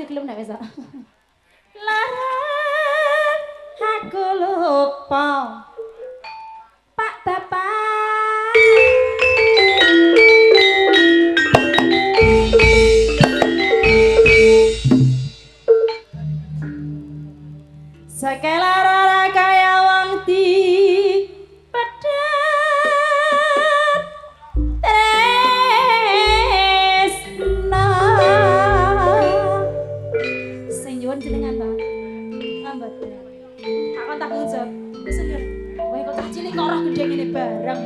ya gelem nek wis. Lara aku lupa Pak Bapak Sakelara kaya wong di pedet tresna sing nyuwun jenengan to mboten aku tak ngucap senir kowe kok cah cilik kok ora gedhe ngene bareng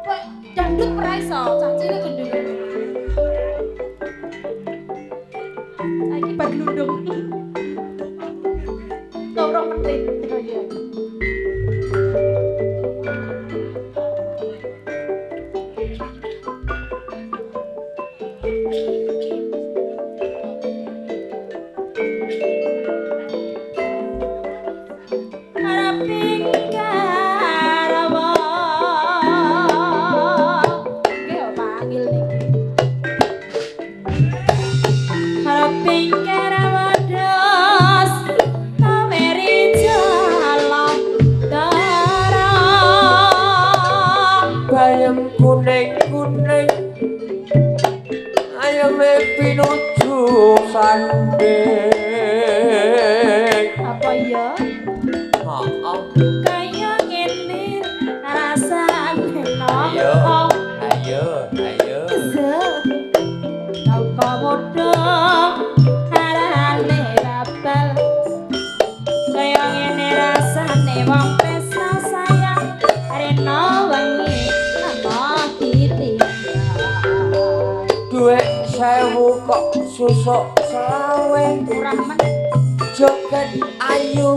kowe dangdut ora iso cah cilik gedhe saiki bad lundung loro menit ya. Kuning-kuning ayame pinuju sanding apa iya? maaf Kaya ngene rasane no ayo kau komodo harane babal kaya ngene rasane wong tresno sayang arena wengi duwe sewu kok susuk selawe kurang men joget ayu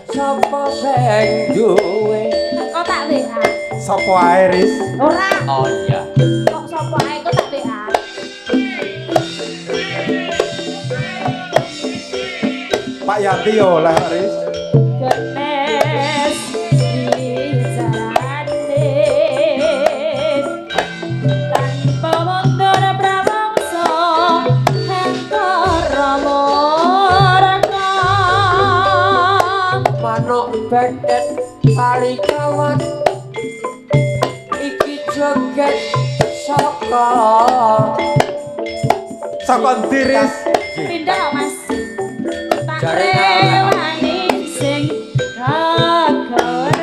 sapa sing duwe kok tak WA Sopo ae Riz? ora oh iya kok sapa ae kok tak WA Pak Yanti yo oleh Riz. genes dijalane tanpa mundur prawangsa hentara moraka manuk bedet kali kawan iki joget saka Saka ndi Riz? pindah mas tak Jare rewani sing kagoran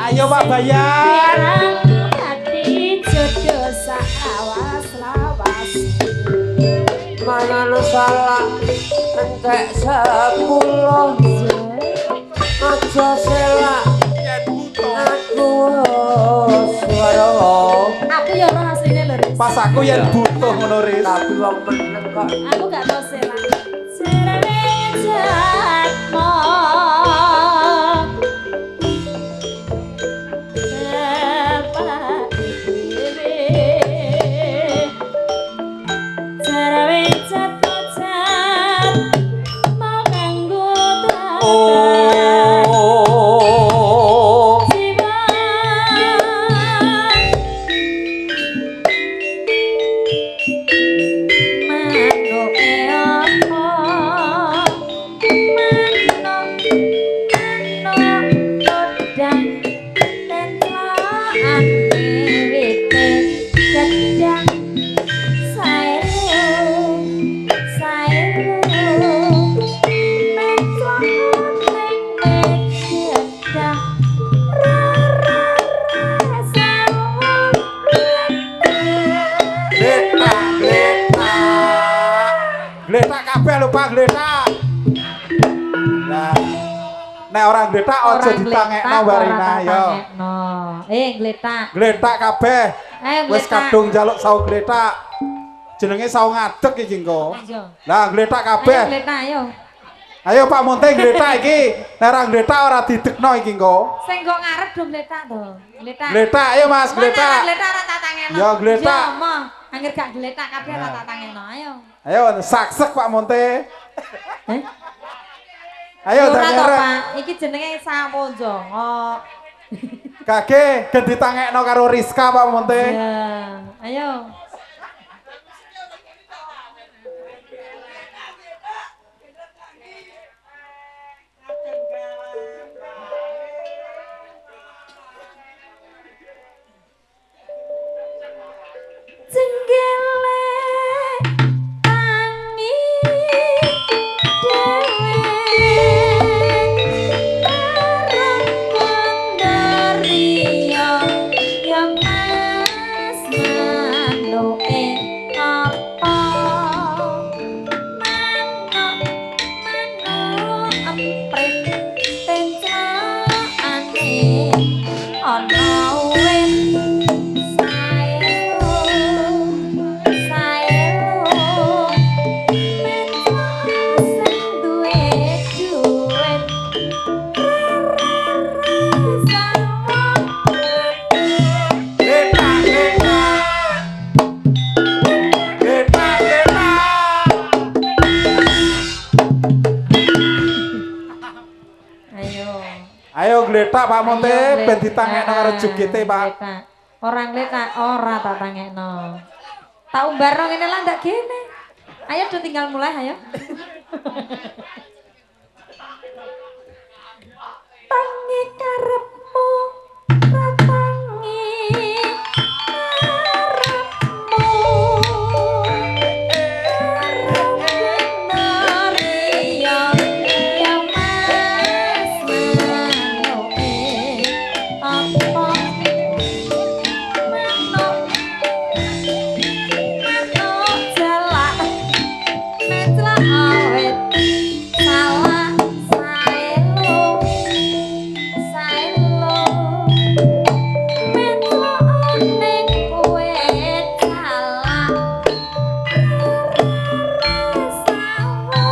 Ayo Pak Bayan. hati jodoh sawas lawas mangan salah entek 10 aja selak Yen butuh. aku swara aku ya ora asline lho Riz. Pas aku yen butuh ngono Riz. tapi wong meneng kok aku gak tau selak serene jatmo Gletak kabeh lho Pak, gletak. Nah. Nek orang gletak aja ditangekno Warina yo. Gletak. Gletak kabeh. Ayo Wis kadung njaluk sawu gletak. Jenenge sawu ngadeg iki engko. Lah gletak kabeh. Ayo gletak ayo. Ayo Pak Munting gletak iki. Nek ora gletak ora didekno iki engko. Sing nggo ngarep do gletak to. Gletak. Gletak ayo Mas, gletak. Gletak ora tak tangeno. Ya gletak. Ya moh, angger gak gletak kabeh ora tak tangeno. Ayo. Ayo saksek Pak Munte. Ayo Ora tak to, nyerek. Pak. Iki jenenge Samonjongo. Kage gen ditangekno karo Rizka Pak Monte. Ya, ayo. Jenggele tangi dewe bareng kondaria yang mas manoe apa mano empret tencaane ana wit Leta, leta. Leta, leta. Ayo gletak Pak Monte ben ditangekno karo jugite Pak. Orang letak ora tak tangekno. Tak umbarno ngene lah ndak gene. Ayo do tinggal mulai ayo. Tangi karepmu ratangi karepmu Maria ya mas manoe apa mano jalak mencla awet salah saelo mencla ning kowe salah sawo